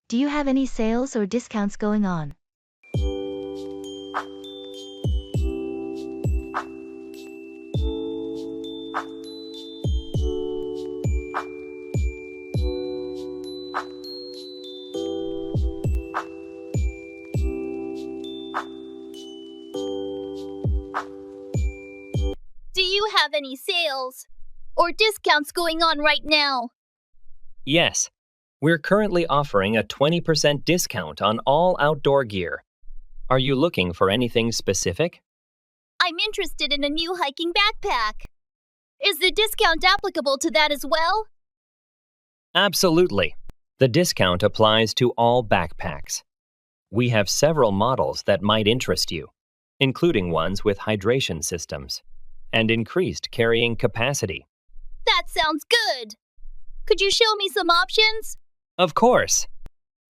Do you have any sales or discounts going on? Do you have any sales or discounts going on right now? Yes, we're currently offering a 20% discount on all outdoor gear. Are you looking for anything specific? I'm interested in a new hiking backpack. Is the discount applicable to that as well? Absolutely. The discount applies to all backpacks. We have several models that might interest you, including ones with hydration systems and increased carrying capacity. That sounds good. Could you show me some options? Of course.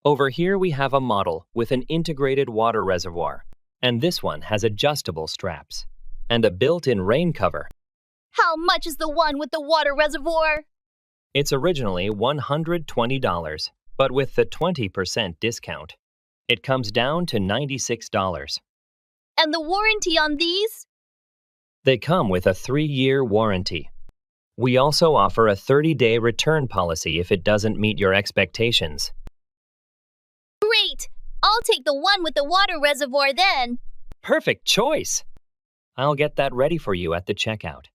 Over here we have a model with an integrated water reservoir, and this one has adjustable straps and a built-in rain cover. How much is the one with the water reservoir? It's originally $120, but with the 20% discount, it comes down to $96. And the warranty on these? They come with a 3-year warranty. We also offer a 30-day return policy if it doesn't meet your expectations. Great! I'll take the one with the water reservoir then. Perfect choice! I'll get that ready for you at the checkout.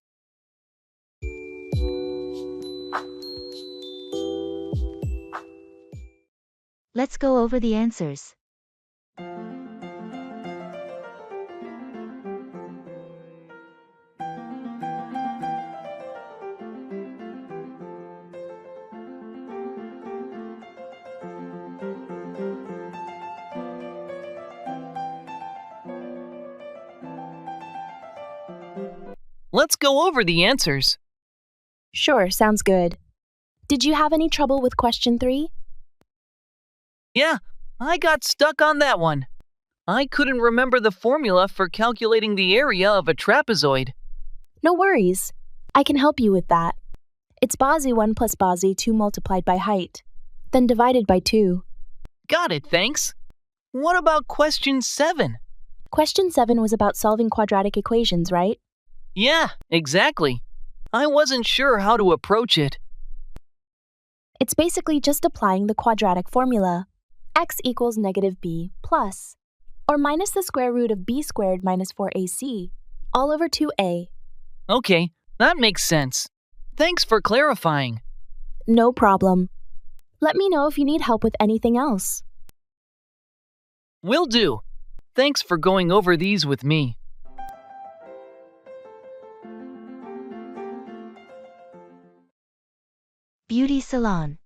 Let's go over the answers. Let's go over the answers. Sure, sounds good. Did you have any trouble with question 3? Yeah, I got stuck on that one. I couldn't remember the formula for calculating the area of a trapezoid. No worries. I can help you with that. It's Basi 1 plus Basi 2 multiplied by height, then divided by 2. Got it, thanks. What about question 7? Question 7 was about solving quadratic equations, right? Yeah, exactly. I wasn't sure how to approach it. It's basically just applying the quadratic formula. X equals negative b plus, or minus the square root of b squared minus 4ac, all over 2a. Okay, that makes sense. Thanks for clarifying. No problem. Let me know if you need help with anything else. Will do. Thanks for going over these with me. Beauty salon.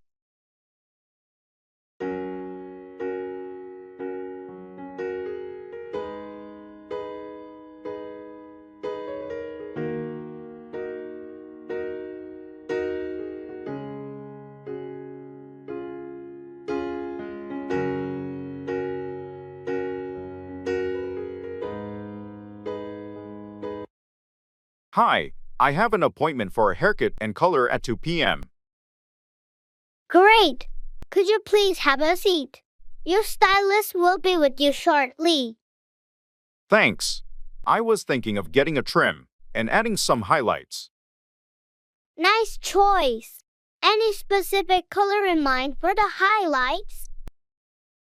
Hi, I have an appointment for a haircut and color at 2 p.m. Great! Could you please have a seat? Your stylist will be with you shortly. Thanks. I was thinking of getting a trim and adding some highlights. Nice choice. Any specific color in mind for the highlights?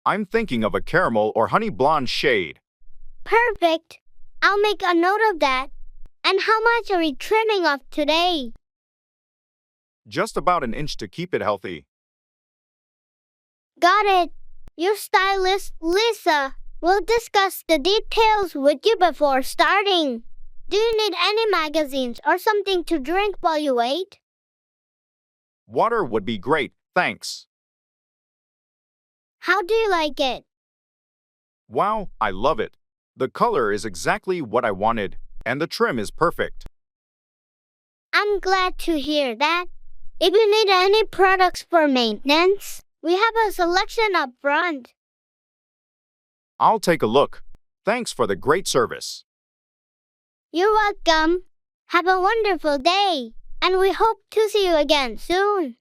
I'm thinking of a caramel or honey blonde shade. Perfect. I'll make a note of that. And how much are we trimming off today? Just about an inch to keep it healthy. Got it. Your stylist, Lisa, will discuss the details with you before starting. Do you need any magazines or something to drink while you wait? Water would be great, thanks. How do you like it? Wow, I love it. The color is exactly what I wanted, and the trim is perfect. I'm glad to hear that. If you need any products for maintenance, we have a selection up front. I'll take a look. Thanks for the great service. You're welcome. Have a wonderful day, and we hope to see you again soon.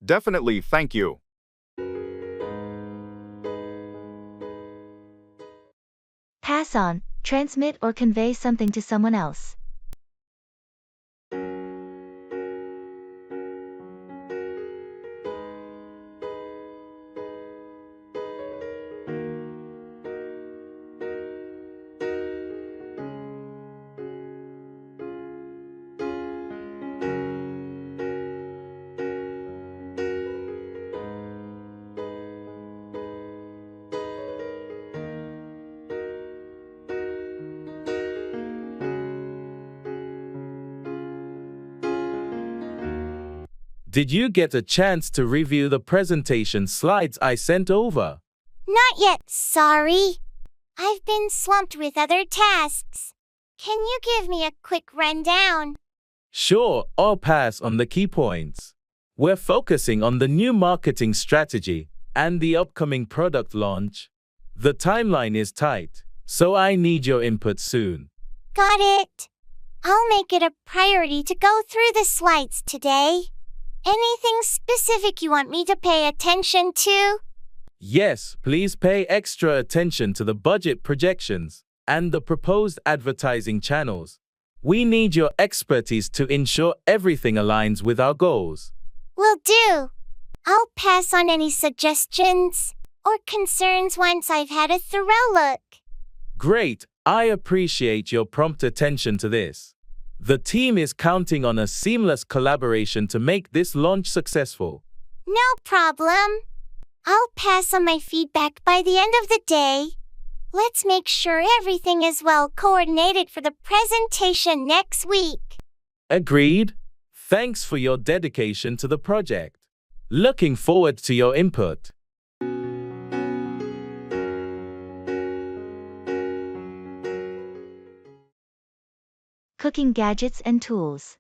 Definitely, thank you. Pass on, transmit or convey something to someone else. Did you get a chance to review the presentation slides I sent over? Not yet, sorry. I've been slumped with other tasks. Can you give me a quick rundown? Sure, I'll pass on the key points. We're focusing on the new marketing strategy and the upcoming product launch. The timeline is tight, so I need your input soon. Got it. I'll make it a priority to go through the slides today. Anything specific you want me to pay attention to? Yes, please pay extra attention to the budget projections and the proposed advertising channels. We need your expertise to ensure everything aligns with our goals. Will do. I'll pass on any suggestions or concerns once I've had a thorough look. Great, I appreciate your prompt attention to this. The team is counting on a seamless collaboration to make this launch successful. No problem. I'll pass on my feedback by the end of the day. Let's make sure everything is well coordinated for the presentation next week. Agreed. Thanks for your dedication to the project. Looking forward to your input. Cooking gadgets and tools.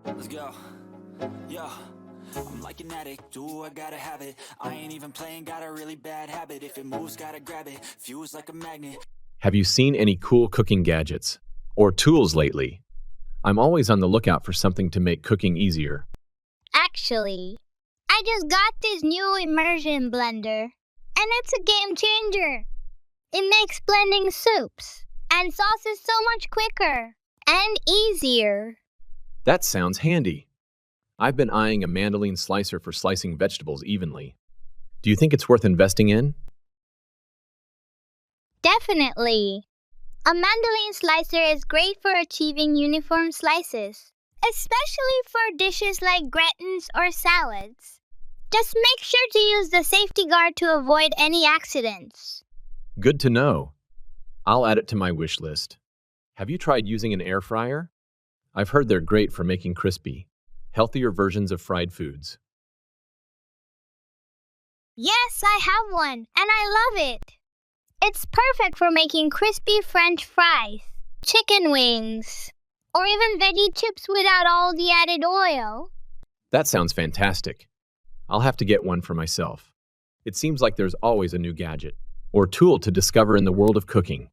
Let's go. Yo, I'm like an addict. Ooh, I gotta have it. I ain't even playing, got a really bad habit. If it moves, gotta grab it. Fuse like a magnet. Have you seen any cool cooking gadgets or tools lately? I'm always on the lookout for something to make cooking easier. Actually, I just got this new immersion blender, and it's a game changer. It makes blending soups and sauces so much quicker and easier. That sounds handy. I've been eyeing a mandolin slicer for slicing vegetables evenly. Do you think it's worth investing in? Definitely. A mandolin slicer is great for achieving uniform slices, especially for dishes like gratins or salads. Just make sure to use the safety guard to avoid any accidents. Good to know. I'll add it to my wish list. Have you tried using an air fryer? I've heard they're great for making crispy, healthier versions of fried foods. Yes, I have one, and I love it. It's perfect for making crispy French fries, chicken wings, or even veggie chips without all the added oil. That sounds fantastic. I'll have to get one for myself. It seems like there's always a new gadget or tool to discover in the world of cooking.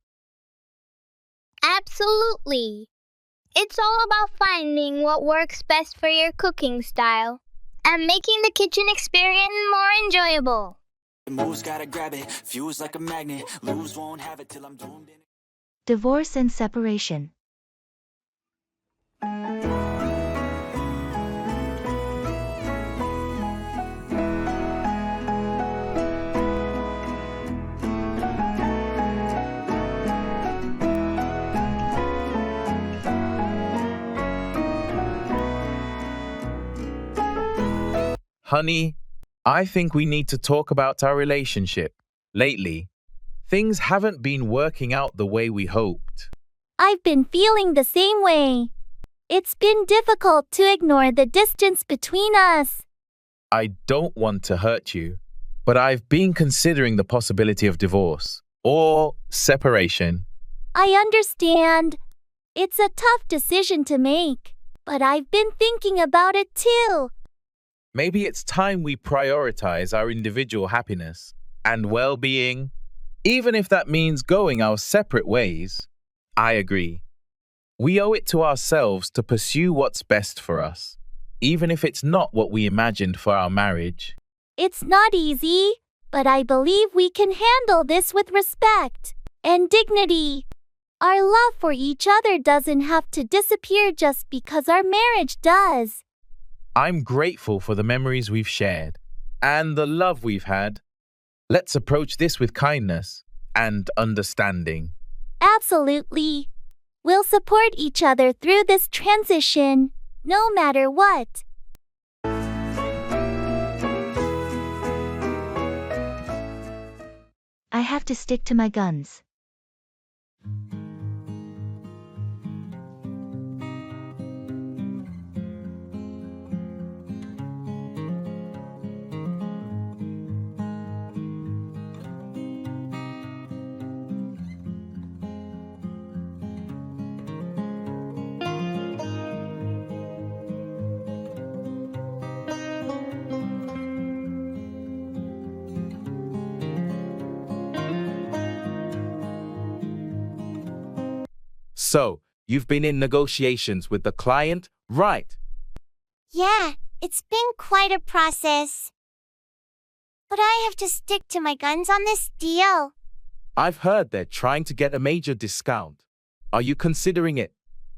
Absolutely. It's all about finding what works best for your cooking style and making the kitchen experience more enjoyable. It moves, gotta grab it. Fuse like a magnet. Lose, won't have it till I'm doomed in it. Divorce and separation. Honey, I think we need to talk about our relationship. Lately, things haven't been working out the way we hoped. I've been feeling the same way. It's been difficult to ignore the distance between us. I don't want to hurt you, but I've been considering the possibility of divorce or separation. I understand. It's a tough decision to make, but I've been thinking about it too. Maybe it's time we prioritize our individual happiness and well-being, even if that means going our separate ways. I agree. We owe it to ourselves to pursue what's best for us. even if it's not what we imagined for our marriage. It's not easy, but I believe we can handle this with respect and dignity. Our love for each other doesn't have to disappear just because our marriage does. I'm grateful for the memories we've shared and the love we've had. Let's approach this with kindness and understanding. Absolutely. We'll support each other through this transition, no matter what. I have to stick to my guns. So, you've been in negotiations with the client, right? Yeah, it's been quite a process. But I have to stick to my guns on this deal. I've heard they're trying to get a major discount. Are you considering it?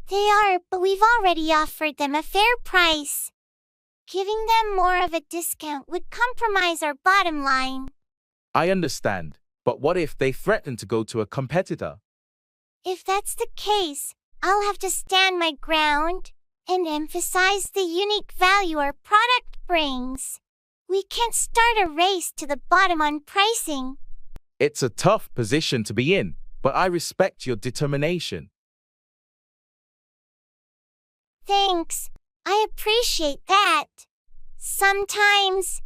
They are, but we've already offered them a fair price. Giving them more of a discount would compromise our bottom line. I understand, but what if they threaten to go to a competitor? If that's the case, I'll have to stand my ground and emphasize the unique value our product brings. We can't start a race to the bottom on pricing. It's a tough position to be in, but I respect your determination. Thanks. I appreciate that. Sometimes,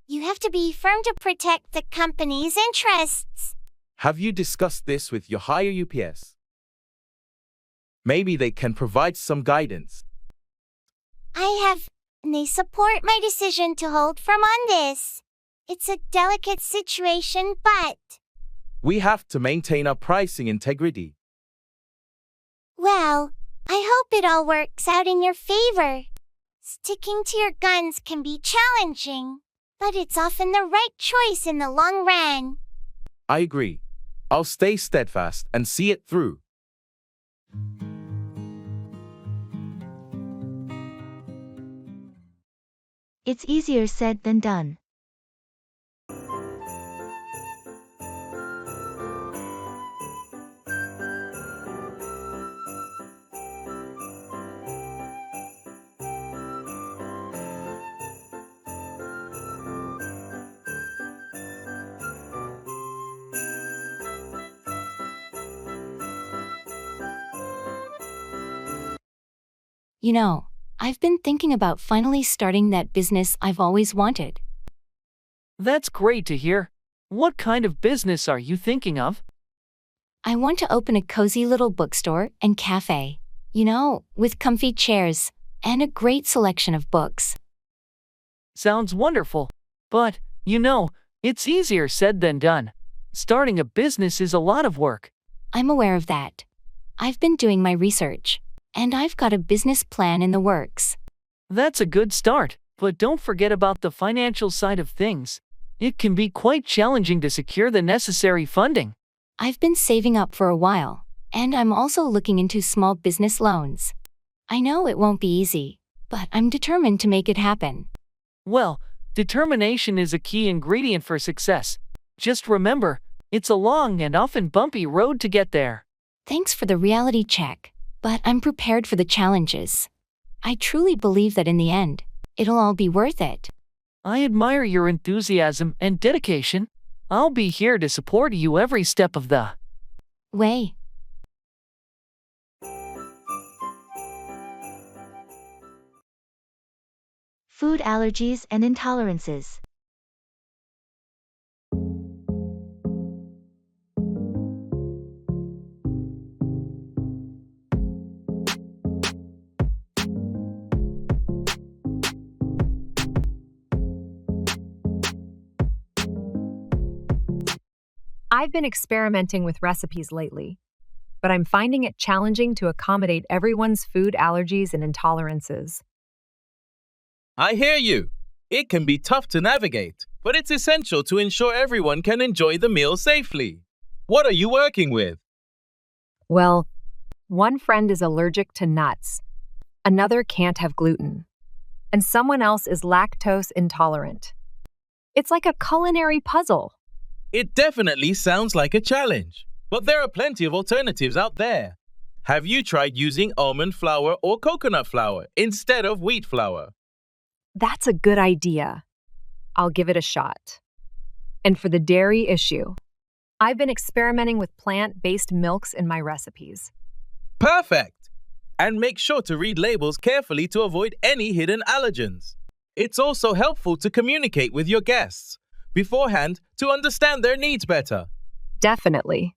you have to be firm to protect the company's interests. Have you discussed this with your higher UPS? Maybe they can provide some guidance. I have, and they support my decision to hold firm on this. It's a delicate situation, but... We have to maintain our pricing integrity. Well, I hope it all works out in your favor. Sticking to your guns can be challenging, but it's often the right choice in the long run. I agree. I'll stay steadfast and see it through. It's easier said than done. You know, I've been thinking about finally starting that business I've always wanted. That's great to hear. What kind of business are you thinking of? I want to open a cozy little bookstore and cafe, with comfy chairs and a great selection of books. Sounds wonderful. But, it's easier said than done. Starting a business is a lot of work. I'm aware of that. I've been doing my research, and I've got a business plan in the works. That's a good start, but don't forget about the financial side of things. It can be quite challenging to secure the necessary funding. I've been saving up for a while, and I'm also looking into small business loans. I know it won't be easy, but I'm determined to make it happen. Well, determination is a key ingredient for success. Just remember, it's a long and often bumpy road to get there. Thanks for the reality check, but I'm prepared for the challenges. I truly believe that in the end, it'll all be worth it. I admire your enthusiasm and dedication. I'll be here to support you every step of the way. Food allergies and intolerances. I've been experimenting with recipes lately, but I'm finding it challenging to accommodate everyone's food allergies and intolerances. I hear you. It can be tough to navigate, but it's essential to ensure everyone can enjoy the meal safely. What are you working with? Well, one friend is allergic to nuts, another can't have gluten, and someone else is lactose intolerant. It's like a culinary puzzle. It definitely sounds like a challenge, but there are plenty of alternatives out there. Have you tried using almond flour or coconut flour instead of wheat flour? That's a good idea. I'll give it a shot. And for the dairy issue, I've been experimenting with plant-based milks in my recipes. Perfect! And make sure to read labels carefully to avoid any hidden allergens. It's also helpful to communicate with your guests beforehand to understand their needs better. Definitely.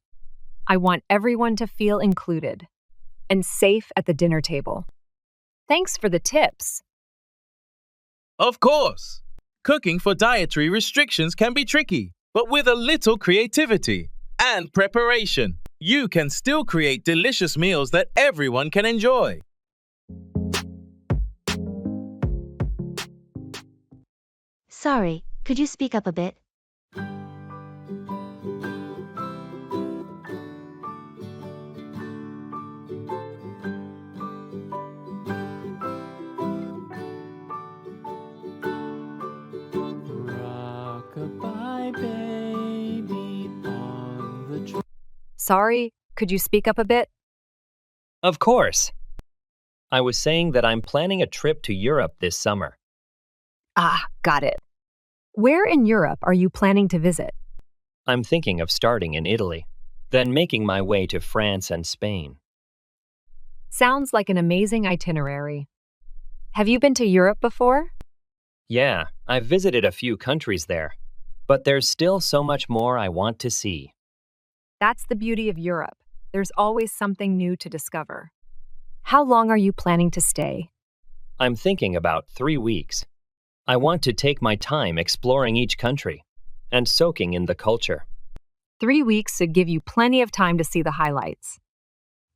I want everyone to feel included and safe at the dinner table. Thanks for the tips. Of course! Cooking for dietary restrictions can be tricky, but with a little creativity and preparation, you can still create delicious meals that everyone can enjoy. Sorry, could you speak up a bit? Sorry, could you speak up a bit? Of course. I was saying that I'm planning a trip to Europe this summer. Ah, got it. Where in Europe are you planning to visit? I'm thinking of starting in Italy, then making my way to France and Spain. Sounds like an amazing itinerary. Have you been to Europe before? Yeah, I've visited a few countries there, but there's still so much more I want to see. That's the beauty of Europe. There's always something new to discover. How long are you planning to stay? I'm thinking about 3 weeks. I want to take my time exploring each country and soaking in the culture. 3 weeks should give you plenty of time to see the highlights.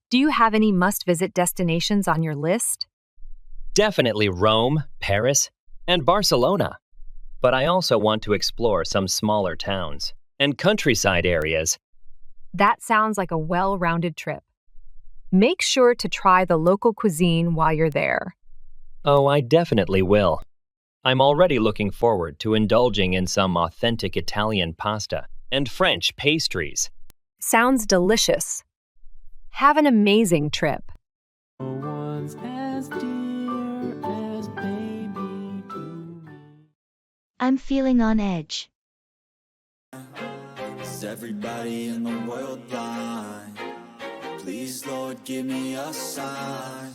Do you have any must-visit destinations on your list? Definitely Rome, Paris, and Barcelona. But I also want to explore some smaller towns and countryside areas. That sounds like a well-rounded trip. Make sure to try the local cuisine while you're there. Oh, I definitely will. I'm already looking forward to indulging in some authentic Italian pasta and French pastries. Sounds delicious. Have an amazing trip. I'm feeling on edge. Is everybody in the world blind? Please, Lord, give me a sign,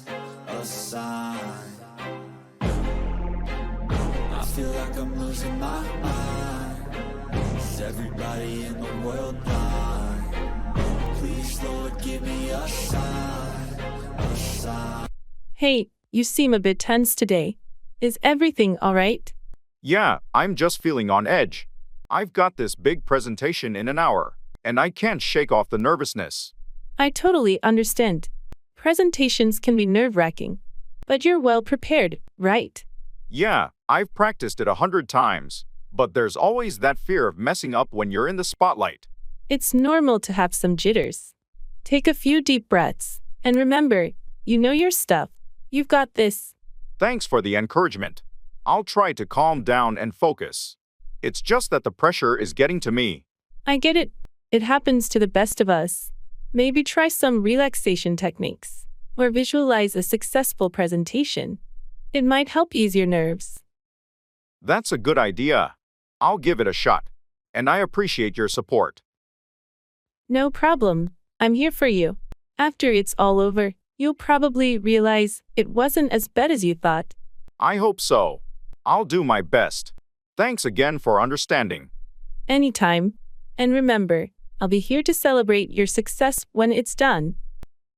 a sign. I feel like I'm losing my mind. Is everybody in the world blind? Please, Lord, give me a sign, a sign. Hey, you seem a bit tense today. Is everything all right? Yeah, I'm just feeling on edge. I've got this big presentation in an hour, and I can't shake off the nervousness. I totally understand. Presentations can be nerve-wracking, but you're well prepared, right? Yeah, I've practiced it 100 times, but there's always that fear of messing up when you're in the spotlight. It's normal to have some jitters. Take a few deep breaths, and remember, you know your stuff. You've got this. Thanks for the encouragement. I'll try to calm down and focus. It's just that the pressure is getting to me. I get it. It happens to the best of us. Maybe try some relaxation techniques, or visualize a successful presentation. It might help ease your nerves. That's a good idea. I'll give it a shot, and I appreciate your support. No problem. I'm here for you. After it's all over, you'll probably realize it wasn't as bad as you thought. I hope so. I'll do my best. Thanks again for understanding. Anytime. And remember, I'll be here to celebrate your success when it's done.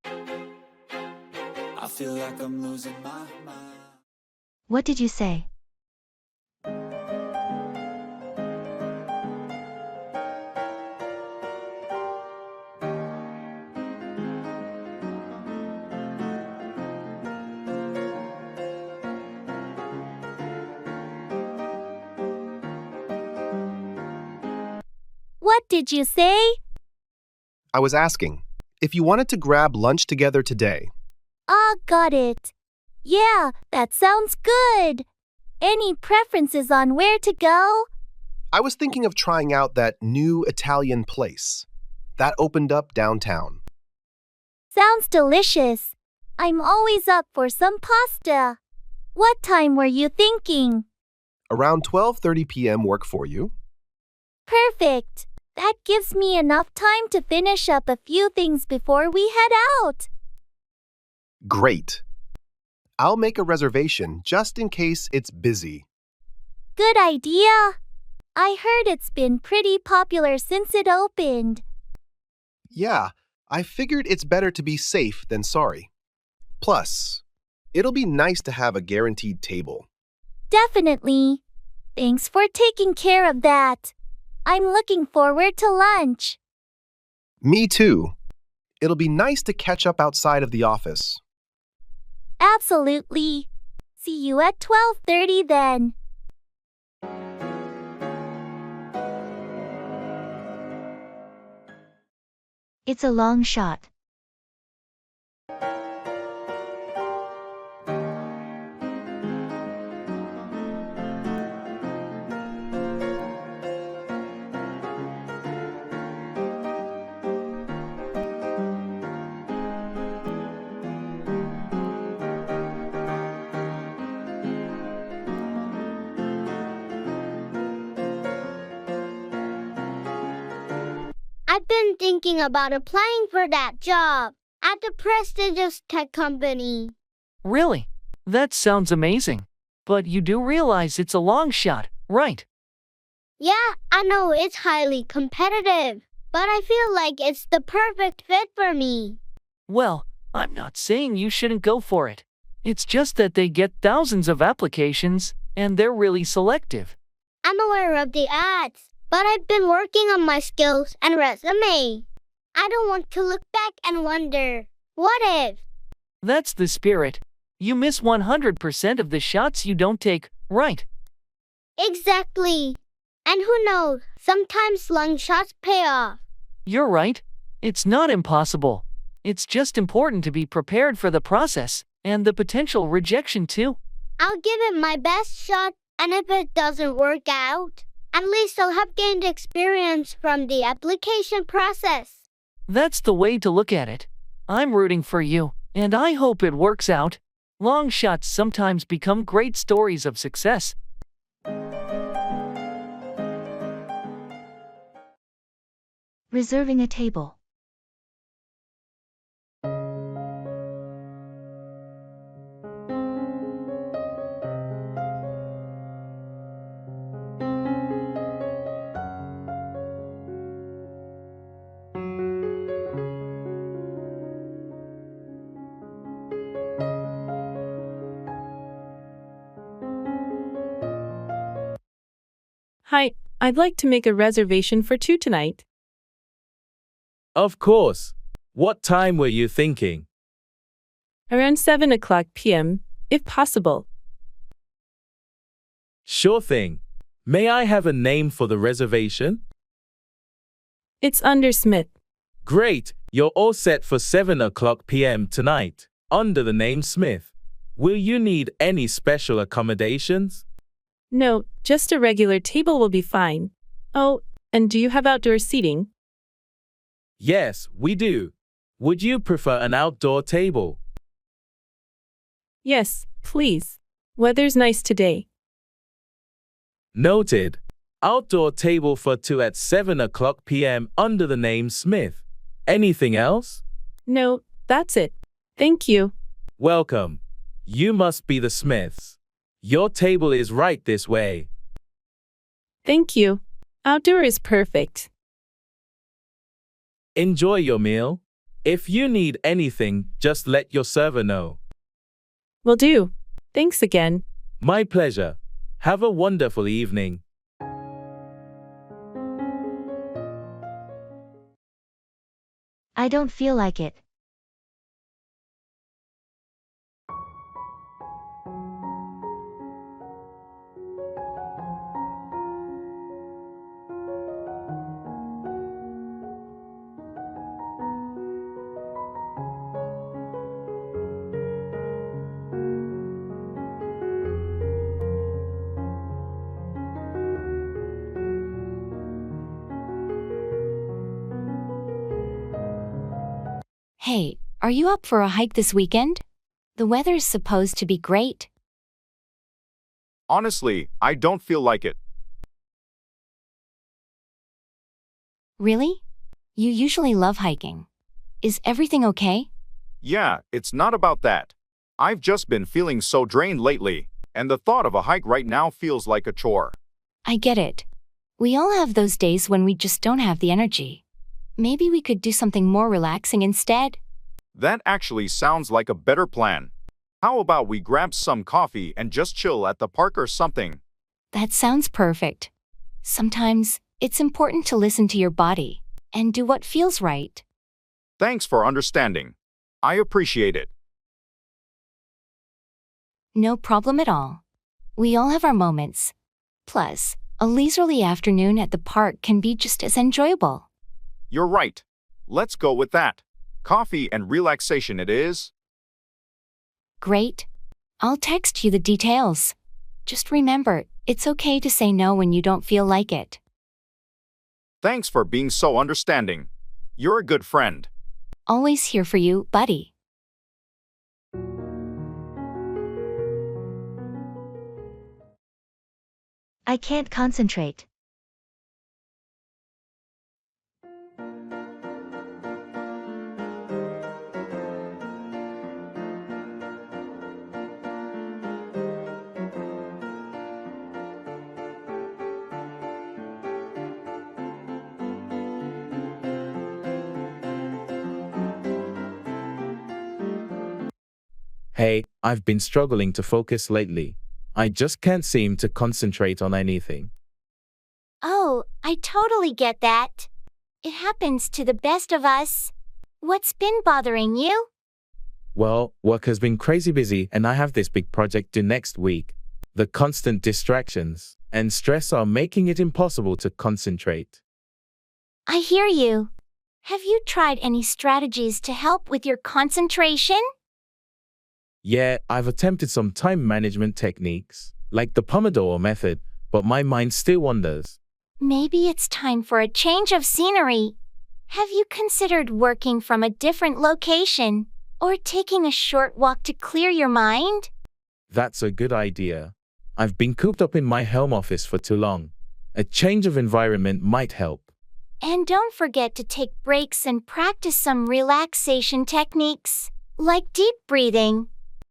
I feel like I'm losing my mind. What did you say? What did you say? I was asking if you wanted to grab lunch together today. Ah, got it. Yeah, that sounds good. Any preferences on where to go? I was thinking of trying out that new Italian place that opened up downtown. Sounds delicious. I'm always up for some pasta. What time were you thinking? Around 12:30 p.m. work for you? Perfect. That gives me enough time to finish up a few things before we head out. Great. I'll make a reservation just in case it's busy. Good idea. I heard it's been pretty popular since it opened. Yeah, I figured it's better to be safe than sorry. Plus, it'll be nice to have a guaranteed table. Definitely. Thanks for taking care of that. I'm looking forward to lunch. Me too. It'll be nice to catch up outside of the office. Absolutely. See you at 12:30 then. It's a long shot. I've been thinking about applying for that job at the prestigious tech company. Really? That sounds amazing. But you do realize it's a long shot, right? Yeah, I know it's highly competitive, but I feel like it's the perfect fit for me. Well, I'm not saying you shouldn't go for it. It's just that they get thousands of applications, and they're really selective. I'm aware of the ads, but I've been working on my skills and resume. I don't want to look back and wonder, what if? That's the spirit. You miss 100% of the shots you don't take, right? Exactly. And who knows, sometimes long shots pay off. You're right. It's not impossible. It's just important to be prepared for the process and the potential rejection too. I'll give it my best shot, and if it doesn't work out, at least I'll have gained experience from the application process. That's the way to look at it. I'm rooting for you, and I hope it works out. Long shots sometimes become great stories of success. Reserving a table. Hi, I'd like to make a reservation for 2 tonight. Of course. What time were you thinking? Around 7 o'clock p.m., if possible. Sure thing. May I have a name for the reservation? It's under Smith. Great, you're all set for 7 o'clock p.m. tonight, under the name Smith. Will you need any special accommodations? No, just a regular table will be fine. Oh, and do you have outdoor seating? Yes, we do. Would you prefer an outdoor table? Yes, please. Weather's nice today. Noted. Outdoor table for 2 at 7 o'clock p.m. under the name Smith. Anything else? No, that's it. Thank you. Welcome. You must be the Smiths. Your table is right this way. Thank you. Outdoor is perfect. Enjoy your meal. If you need anything, just let your server know. Will do. Thanks again. My pleasure. Have a wonderful evening. I don't feel like it. Hey, are you up for a hike this weekend? The weather's supposed to be great. Honestly, I don't feel like it. Really? You usually love hiking. Is everything okay? Yeah, it's not about that. I've just been feeling so drained lately, and the thought of a hike right now feels like a chore. I get it. We all have those days when we just don't have the energy. Maybe we could do something more relaxing instead? That actually sounds like a better plan. How about we grab some coffee and just chill at the park or something? That sounds perfect. Sometimes, it's important to listen to your body and do what feels right. Thanks for understanding. I appreciate it. No problem at all. We all have our moments. Plus, a leisurely afternoon at the park can be just as enjoyable. You're right. Let's go with that. Coffee and relaxation it is. Great. I'll text you the details. Just remember, it's okay to say no when you don't feel like it. Thanks for being so understanding. You're a good friend. Always here for you, buddy. I can't concentrate. Hey, I've been struggling to focus lately. I just can't seem to concentrate on anything. Oh, I totally get that. It happens to the best of us. What's been bothering you? Well, work has been crazy busy and I have this big project due next week. The constant distractions and stress are making it impossible to concentrate. I hear you. Have you tried any strategies to help with your concentration? Yeah, I've attempted some time management techniques, like the Pomodoro method, but my mind still wanders. Maybe it's time for a change of scenery. Have you considered working from a different location or taking a short walk to clear your mind? That's a good idea. I've been cooped up in my home office for too long. A change of environment might help. And don't forget to take breaks and practice some relaxation techniques, like deep breathing.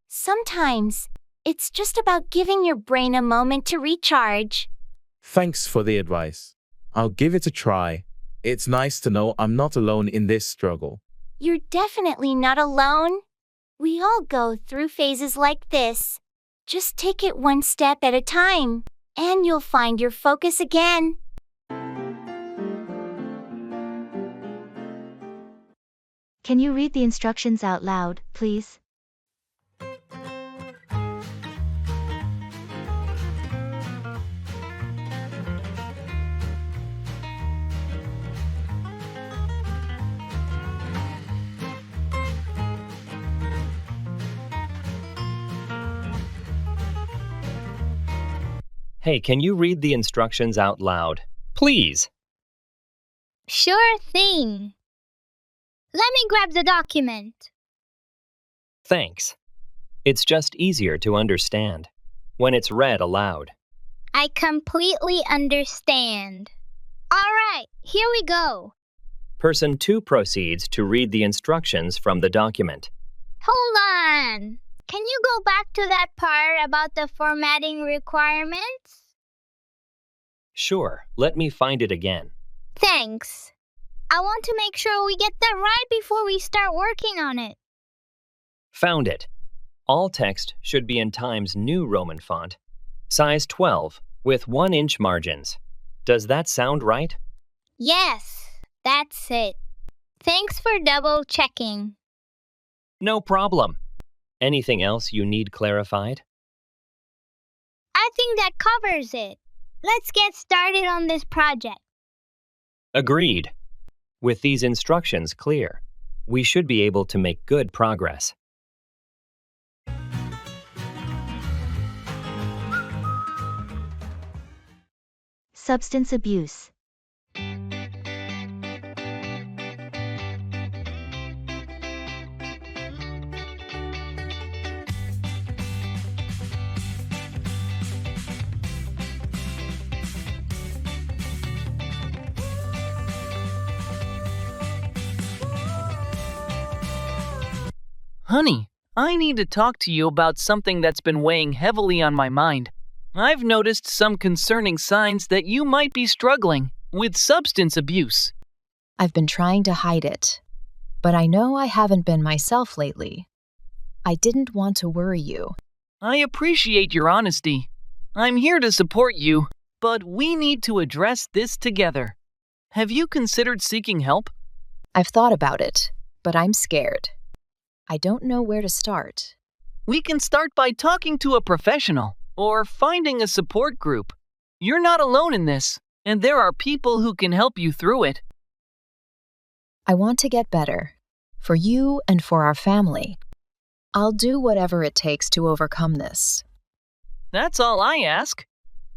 Sometimes, it's just about giving your brain a moment to recharge. Thanks for the advice. I'll give it a try. It's nice to know I'm not alone in this struggle. You're definitely not alone. We all go through phases like this. Just take it one step at a time, and you'll find your focus again. Can you read the instructions out loud, please? Hey, can you read the instructions out loud? Please. Sure thing. Let me grab the document. Thanks. It's just easier to understand when it's read aloud. I completely understand. All right, here we go. Person 2 proceeds to read the instructions from the document. Hold on. Can you go back to that part about the formatting requirements? Sure, let me find it again. Thanks. I want to make sure we get that right before we start working on it. Found it. All text should be in Times New Roman font, size 12, with 1-inch margins. Does that sound right? Yes, that's it. Thanks for double checking. No problem. Anything else you need clarified? I think that covers it. Let's get started on this project. Agreed. With these instructions clear, we should be able to make good progress. Substance abuse. Honey, I need to talk to you about something that's been weighing heavily on my mind. I've noticed some concerning signs that you might be struggling with substance abuse. I've been trying to hide it, but I know I haven't been myself lately. I didn't want to worry you. I appreciate your honesty. I'm here to support you, but we need to address this together. Have you considered seeking help? I've thought about it, but I'm scared. I don't know where to start. We can start by talking to a professional or finding a support group. You're not alone in this, and there are people who can help you through it. I want to get better, for you and for our family. I'll do whatever it takes to overcome this. That's all I ask.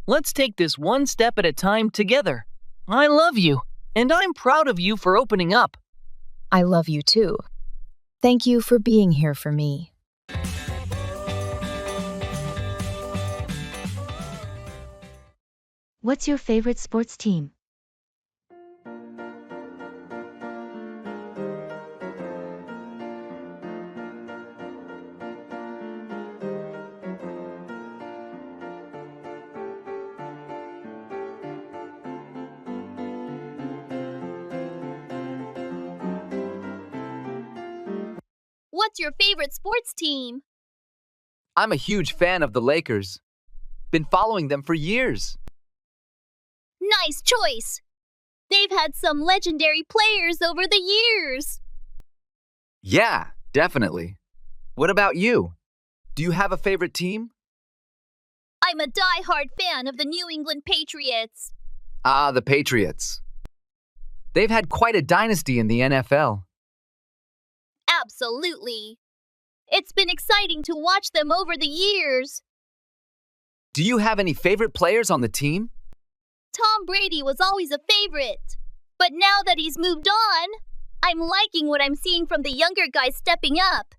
Let's take this one step at a time together. I love you, and I'm proud of you for opening up. I love you too. Thank you for being here for me. What's your favorite sports team? What's your favorite sports team? I'm a huge fan of the Lakers. Been following them for years. Nice choice. They've had some legendary players over the years. Yeah, definitely. What about you? Do you have a favorite team? I'm a die-hard fan of the New England Patriots. Ah, the Patriots. They've had quite a dynasty in the NFL. Absolutely. It's been exciting to watch them over the years. Do you have any favorite players on the team? Tom Brady was always a favorite. But now that he's moved on, I'm liking what I'm seeing from the younger guys stepping up.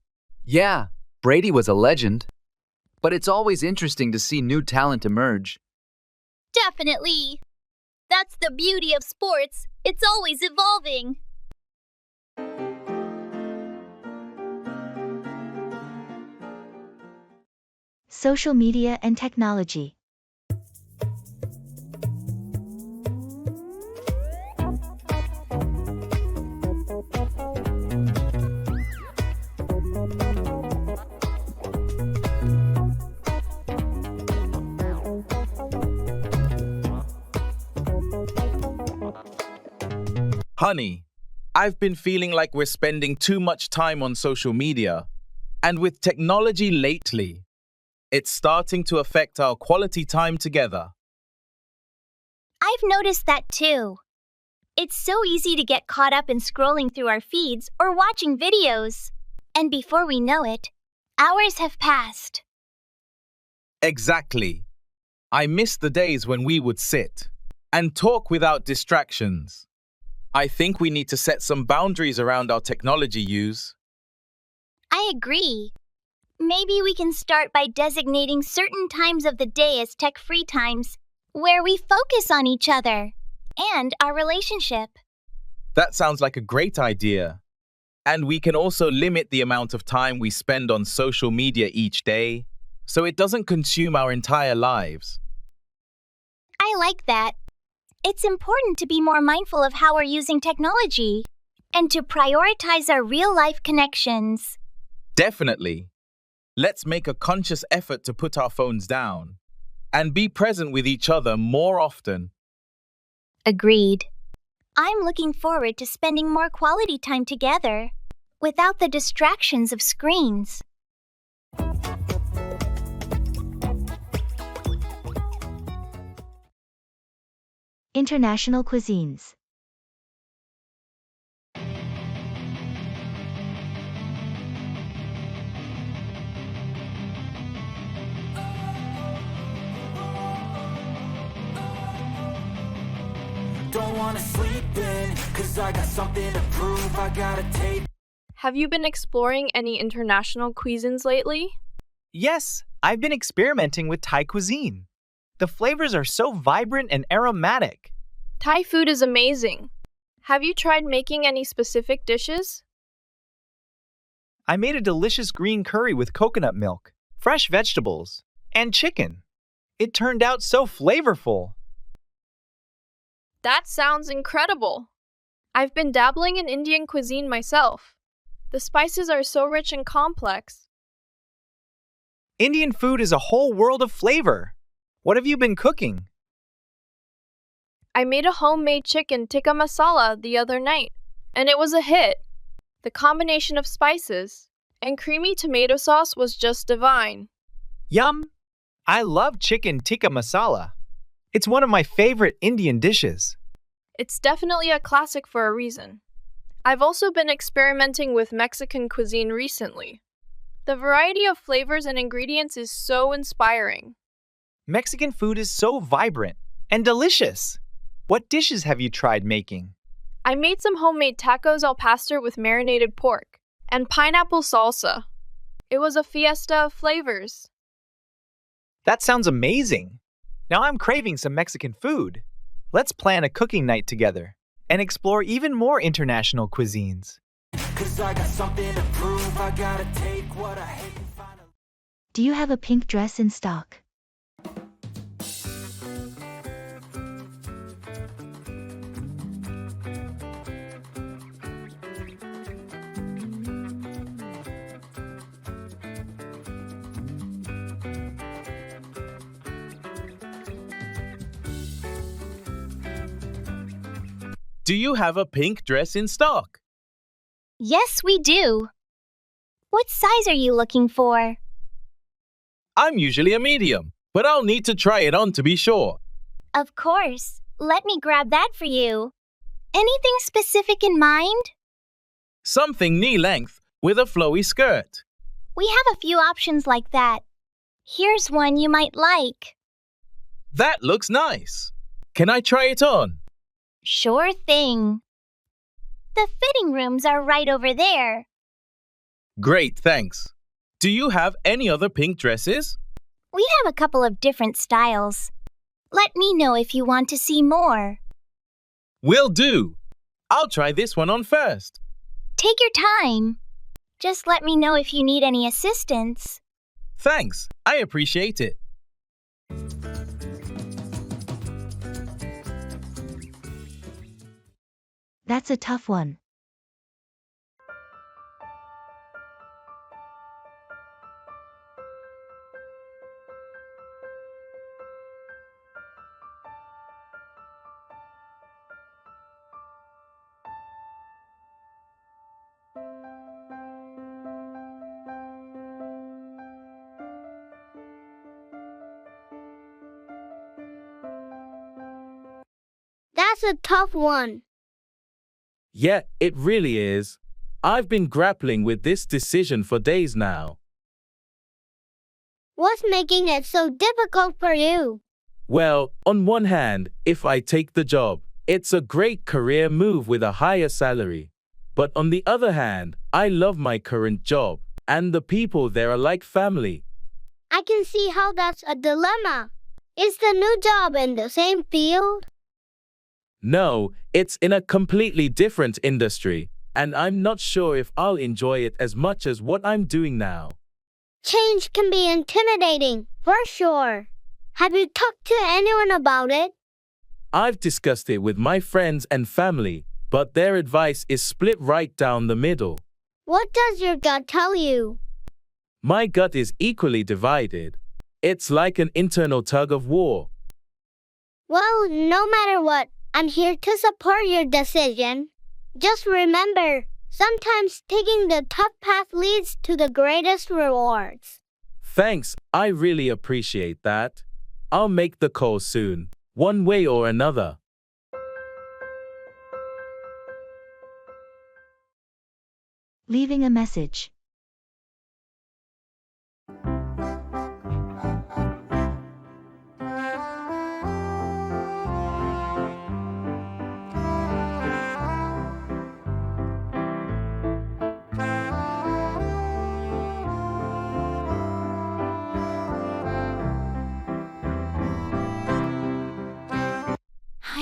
Yeah, Brady was a legend. But it's always interesting to see new talent emerge. Definitely. That's the beauty of sports. It's always evolving. Social media and technology. Honey, I've been feeling like we're spending too much time on social media. And with technology lately, it's starting to affect our quality time together. I've noticed that too. It's so easy to get caught up in scrolling through our feeds or watching videos. And before we know it, hours have passed. Exactly. I miss the days when we would sit and talk without distractions. I think we need to set some boundaries around our technology use. I agree. Maybe we can start by designating certain times of the day as tech-free times, where we focus on each other and our relationship. That sounds like a great idea. And we can also limit the amount of time we spend on social media each day, so it doesn't consume our entire lives. I like that. It's important to be more mindful of how we're using technology and to prioritize our real-life connections. Definitely. Let's make a conscious effort to put our phones down and be present with each other more often. Agreed. I'm looking forward to spending more quality time together without the distractions of screens. International cuisines. Don't wanna sleep in, cause I got something to prove. I gotta take. Have you been exploring any international cuisines lately? Yes, I've been experimenting with Thai cuisine. The flavors are so vibrant and aromatic. Thai food is amazing. Have you tried making any specific dishes? I made a delicious green curry with coconut milk, fresh vegetables, and chicken. It turned out so flavorful. That sounds incredible. I've been dabbling in Indian cuisine myself. The spices are so rich and complex. Indian food is a whole world of flavor. What have you been cooking? I made a homemade chicken tikka masala the other night, and it was a hit. The combination of spices and creamy tomato sauce was just divine. Yum! I love chicken tikka masala. It's one of my favorite Indian dishes. It's definitely a classic for a reason. I've also been experimenting with Mexican cuisine recently. The variety of flavors and ingredients is so inspiring. Mexican food is so vibrant and delicious. What dishes have you tried making? I made some homemade tacos al pastor with marinated pork and pineapple salsa. It was a fiesta of flavors. That sounds amazing. Now I'm craving some Mexican food. Let's plan a cooking night together and explore even more international cuisines. 'Cause I got something to prove. I gotta take what I hate and find a... Do you have a pink dress in stock? Do you have a pink dress in stock? Yes, we do. What size are you looking for? I'm usually a medium, but I'll need to try it on to be sure. Of course. Let me grab that for you. Anything specific in mind? Something knee-length with a flowy skirt. We have a few options like that. Here's one you might like. That looks nice. Can I try it on? Sure thing. The fitting rooms are right over there. Great, thanks. Do you have any other pink dresses? We have a couple of different styles. Let me know if you want to see more. Will do. I'll try this one on first. Take your time. Just let me know if you need any assistance. Thanks. I appreciate it. That's a tough one. That's a tough one. Yeah, it really is. I've been grappling with this decision for days now. What's making it so difficult for you? Well, on one hand, if I take the job, it's a great career move with a higher salary. But on the other hand, I love my current job, and the people there are like family. I can see how that's a dilemma. Is the new job in the same field? No, it's in a completely different industry, and I'm not sure if I'll enjoy it as much as what I'm doing now. Change can be intimidating, for sure. Have you talked to anyone about it? I've discussed it with my friends and family, but their advice is split right down the middle. What does your gut tell you? My gut is equally divided. It's like an internal tug of war. Well, no matter what, I'm here to support your decision. Just remember, sometimes taking the tough path leads to the greatest rewards. Thanks, I really appreciate that. I'll make the call soon, one way or another. Leaving a message.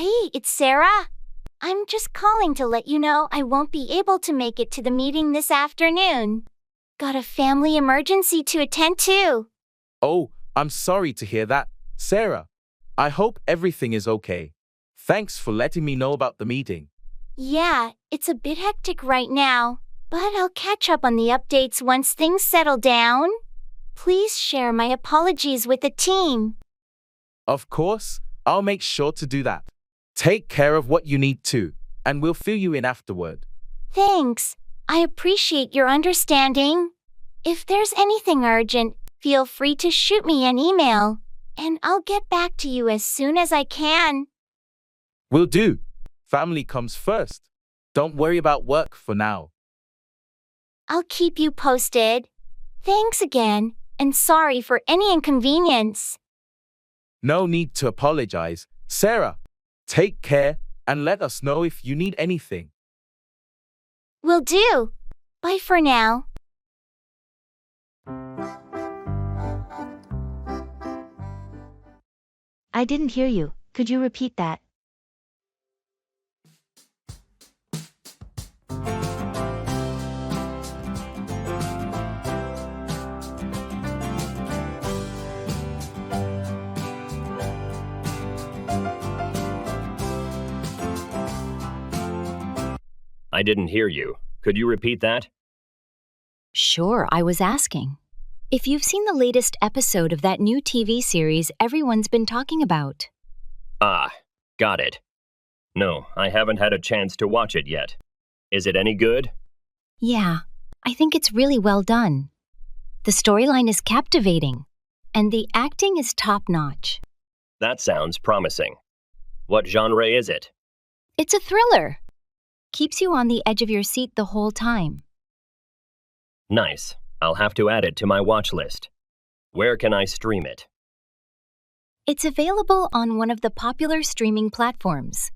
Hi, it's Sarah. I'm just calling to let you know I won't be able to make it to the meeting this afternoon. got a family emergency to attend to. Oh, I'm sorry to hear that, Sarah. I hope everything is okay. Thanks for letting me know about the meeting. Yeah, it's a bit hectic right now, but I'll catch up on the updates once things settle down. Please share my apologies with the team. Of course, I'll make sure to do that. Take care of what you need to, and we'll fill you in afterward. Thanks. I appreciate your understanding. If there's anything urgent, feel free to shoot me an email, and I'll get back to you as soon as I can. Will do. Family comes first. Don't worry about work for now. I'll keep you posted. Thanks again, and sorry for any inconvenience. No need to apologize. Sarah, take care and let us know if you need anything. Will do. Bye for now. I didn't hear you. Could you repeat that? I didn't hear you. Could you repeat that? Sure, I was asking. If you've seen the latest episode of that new TV series everyone's been talking about. Ah, got it. No, I haven't had a chance to watch it yet. Is it any good? Yeah, I think it's really well done. The storyline is captivating, and the acting is top-notch. That sounds promising. What genre is it? It's a thriller. Keeps you on the edge of your seat the whole time. Nice. I'll have to add it to my watch list. Where can I stream it? It's available on one of the popular streaming platforms.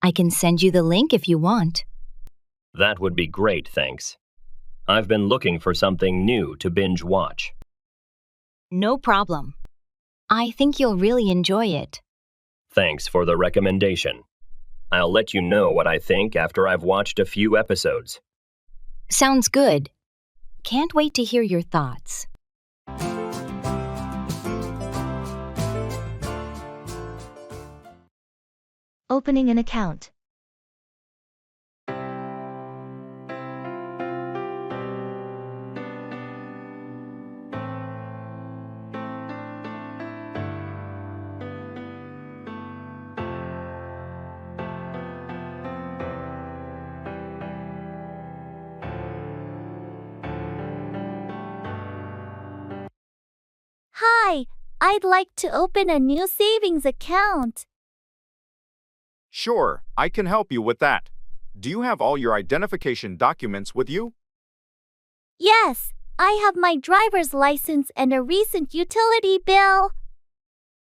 I can send you the link if you want. That would be great, thanks. I've been looking for something new to binge watch. No problem. I think you'll really enjoy it. Thanks for the recommendation. I'll let you know what I think after I've watched a few episodes. Sounds good. Can't wait to hear your thoughts. Opening an account. Hi, I'd like to open a new savings account. Sure, I can help you with that. Do you have all your identification documents with you? Yes, I have my driver's license and a recent utility bill.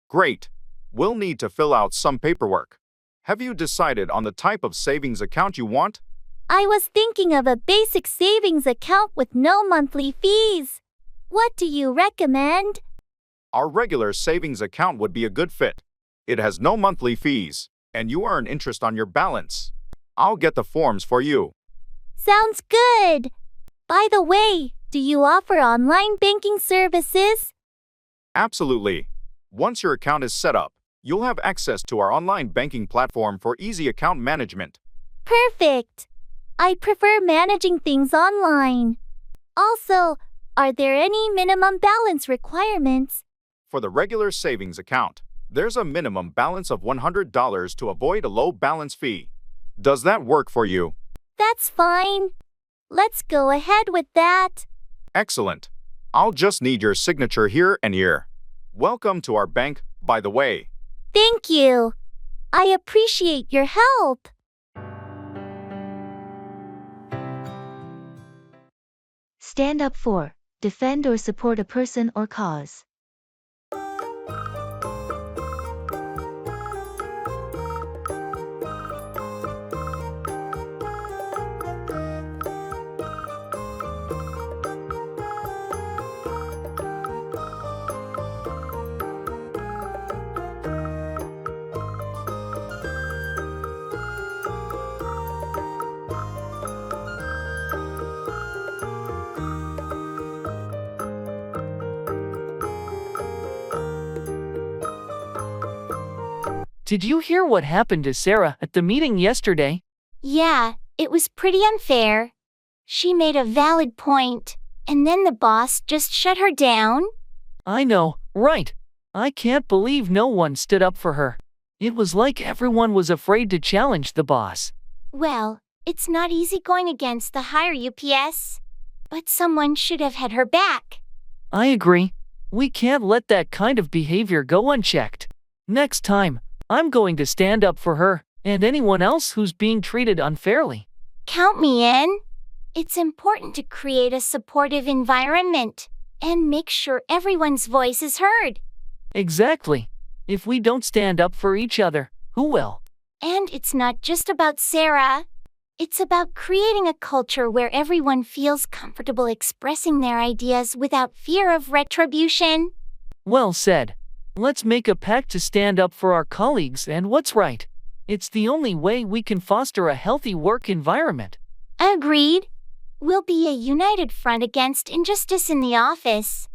Great. We'll need to fill out some paperwork. Have you decided on the type of savings account you want? I was thinking of a basic savings account with no monthly fees. What do you recommend? Our regular savings account would be a good fit. It has no monthly fees, and you earn interest on your balance. I'll get the forms for you. Sounds good. By the way, do you offer online banking services? Absolutely. Once your account is set up, you'll have access to our online banking platform for easy account management. Perfect. I prefer managing things online. Also, are there any minimum balance requirements? For the regular savings account, there's a minimum balance of $100 to avoid a low balance fee. Does that work for you? That's fine. Let's go ahead with that. Excellent. I'll just need your signature here and here. Welcome to our bank, by the way. Thank you. I appreciate your help. Stand up for, defend or support a person or cause. Did you hear what happened to Sarah at the meeting yesterday? Yeah, it was pretty unfair. She made a valid point, and then the boss just shut her down. I know, right. I can't believe no one stood up for her. It was like everyone was afraid to challenge the boss. Well, it's not easy going against the higher UPS, but someone should have had her back. I agree. We can't let that kind of behavior go unchecked. Next time, I'm going to stand up for her and anyone else who's being treated unfairly. Count me in. It's important to create a supportive environment and make sure everyone's voice is heard. Exactly. If we don't stand up for each other, who will? And it's not just about Sarah. It's about creating a culture where everyone feels comfortable expressing their ideas without fear of retribution. Well said. Let's make a pact to stand up for our colleagues and what's right. It's the only way we can foster a healthy work environment. Agreed. We'll be a united front against injustice in the office.